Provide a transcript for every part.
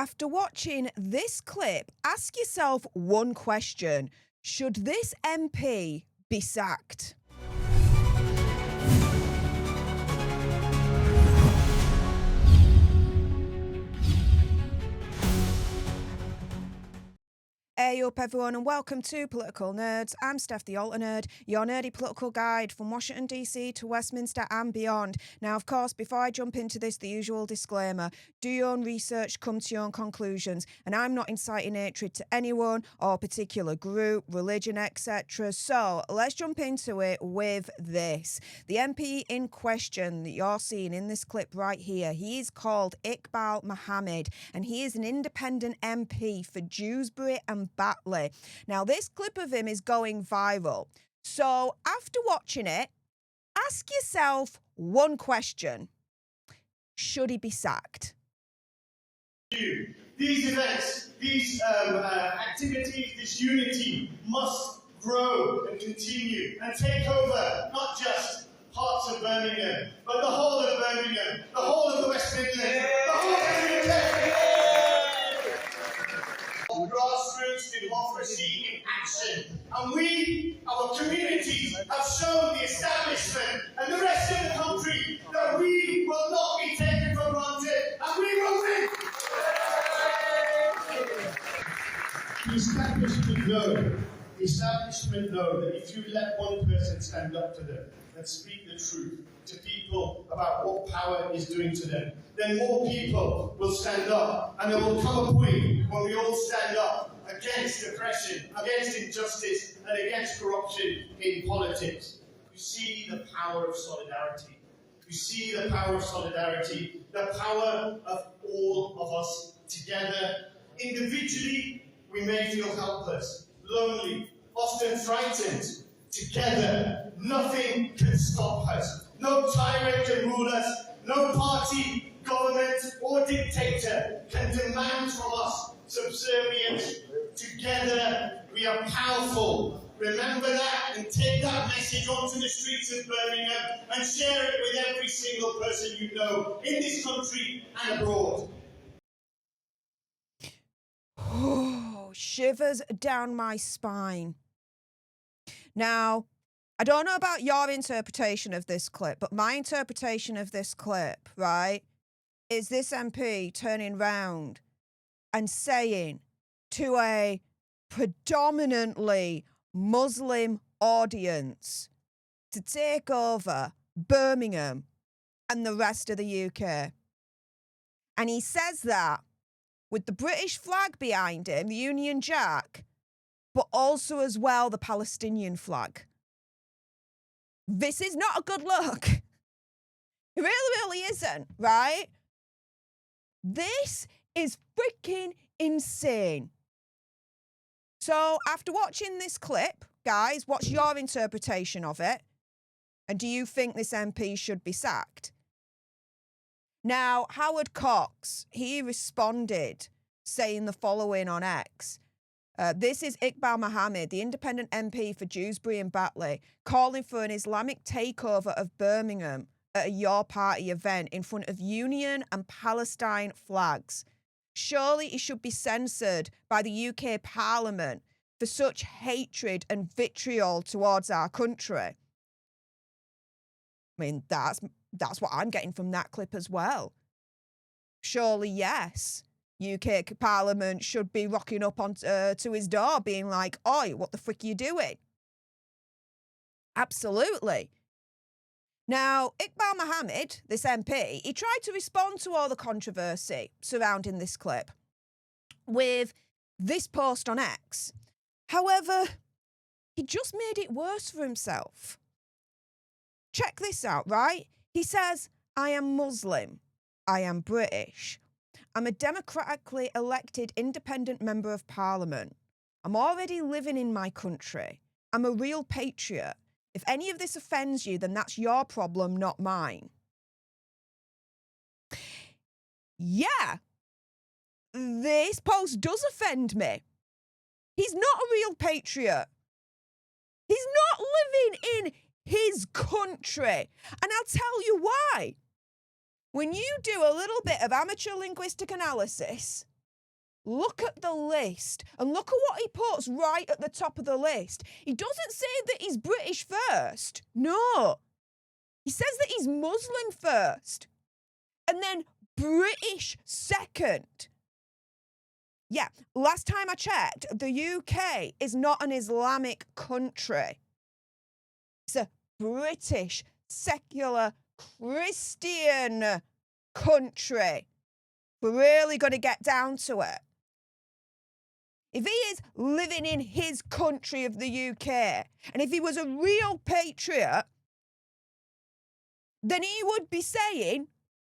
After watching this clip, ask yourself one question. Should this MP be sacked? Hey up everyone and welcome to Political Nerds. I'm Steph the Alter Nerd, your nerdy political guide from Washington DC to Westminster and beyond. Now of course, before I jump into this, the usual disclaimer: do your own research, come to your own conclusions, and I'm not inciting hatred to anyone or particular group, religion, etc. So let's jump into it with this. The MP in question that you're seeing in this clip right here, he is called Iqbal Mohammed and he is an independent MP for Dewsbury and Batley. Now, this clip of him is going viral. So after watching it, ask yourself one question. Should he be sacked? These events, these activities, this unity must grow and continue and take over not just parts of Birmingham, but the whole of Birmingham, the whole of the West Midlands, the whole of the UK. Grassroots democracy in action. And we, our communities, have shown the establishment and the rest of the country that we will not be taken for granted and we will win. The establishment know that if you let one person stand up to them and speak the truth to people about what power is doing to them, then more people will stand up, and there will come a point when we all stand up against oppression, against injustice, and against corruption in politics. You see the power of solidarity. You see the power of solidarity, the power of all of us together. Individually, we may feel helpless, lonely, often frightened. Together, nothing can stop us. No tyrant can rule us. No party, government, or dictator can demand from us subservience. Together, we are powerful. Remember that and take that message onto the streets of Birmingham and share it with every single person you know in this country and abroad. Oh, shivers down my spine. Now, I don't know about your interpretation of this clip, but my interpretation of this clip, right, is this MP turning round and saying to a predominantly Muslim audience to take over Birmingham and the rest of the UK. And he says that with the British flag behind him, the Union Jack, but also as well the Palestinian flag. This is not a good look. It really isn't, right? This is freaking insane. So after watching this clip, guys, what's your interpretation of it? And do you think this MP should be sacked? Now, Howard Cox, he responded saying the following on X. This is Iqbal Mohammed, the independent MP for Dewsbury and Batley, calling for an Islamic takeover of Birmingham at a Your Party event in front of Union and Palestine flags. Surely he should be censored by the UK Parliament for such hatred and vitriol towards our country. I mean, that's what I'm getting from that clip as well. Surely, yes. UK Parliament should be rocking up on to his door being like, oi, what the frick are you doing? Absolutely. Now, Iqbal Mohammed, this MP, he tried to respond to all the controversy surrounding this clip with this post on X. However, he just made it worse for himself. Check this out, right? He says, I am Muslim. I am British. I'm a democratically elected independent member of Parliament. I'm already living in my country. I'm a real patriot. If any of this offends you, then that's your problem, not mine. Yeah, this post does offend me. He's not a real patriot. He's not living in his country. And I'll tell you why. When you do a little bit of amateur linguistic analysis, look at the list and look at what he puts right at the top of the list. He doesn't say that he's British first. No. He says that he's Muslim first and then British second. Yeah, last time I checked, the UK is not an Islamic country. It's a British, secular, Christian country. We're really going to get down to it. If he is living in his country of the UK, and if he was a real patriot, then he would be saying,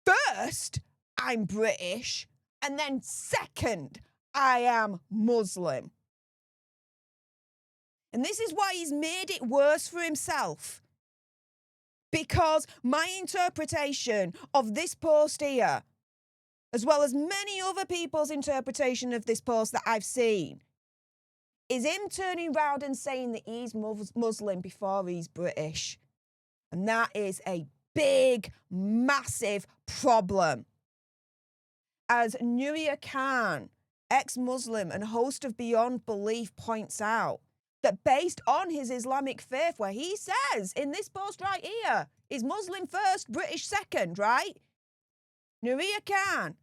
first, I'm British, and then second, I am Muslim. And this is why he's made it worse for himself. Because my interpretation of this post here, as well as many other people's interpretation of this post that I've seen, is him turning round and saying that he's Muslim before he's British. And that is a big, massive problem. As Nuria Khan, ex-Muslim and host of Beyond Belief, points out, that based on his Islamic faith, where he says in this post right here, is Muslim first, British second, right? Nuria Khan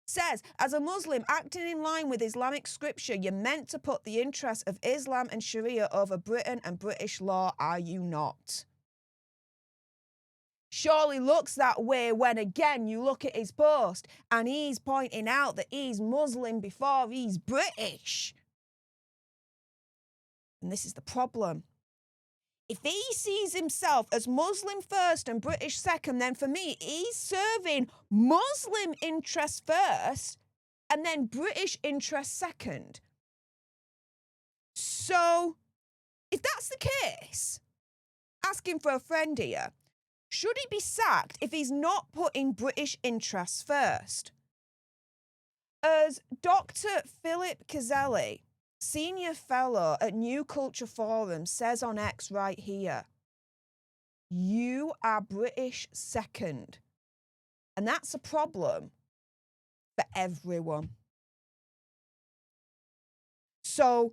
says, as a Muslim acting in line with Islamic scripture, you're meant to put the interests of Islam and Sharia over Britain and British law, are you not? Surely looks that way when, again, you look at his post and he's pointing out that he's Muslim before he's British. And this is the problem. If he sees himself as Muslim first and British second, then for me, he's serving Muslim interests first and then British interests second. So, if that's the case, asking for a friend here, should he be sacked if he's not putting British interests first? As Dr. Philip Cazelli, Senior Fellow at New Culture Forum, says on X right here, you are British second. And that's a problem for everyone. So,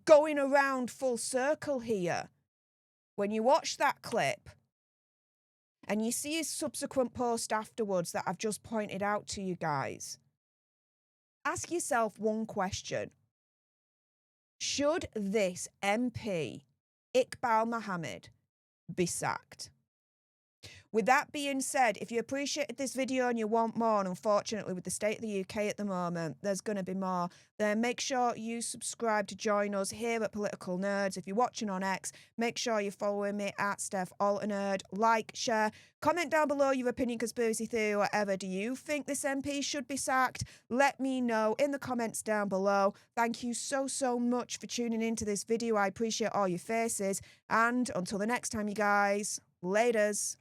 going around full circle here, when you watch that clip and you see his subsequent post afterwards that I've just pointed out to you guys, ask yourself one question. Should this MP, Iqbal Mohammed, be sacked? With that being said, if you appreciated this video and you want more, and unfortunately with the state of the UK at the moment, there's going to be more, then make sure you subscribe to join us here at Political Nerds. If you're watching on X, make sure you're following me at Steph Alternerd. Like, share, comment down below your opinion, conspiracy theory, whatever. Do you think this MP should be sacked? Let me know in the comments down below. Thank you so much for tuning into this video. I appreciate all your faces. And until the next time, you guys, laters.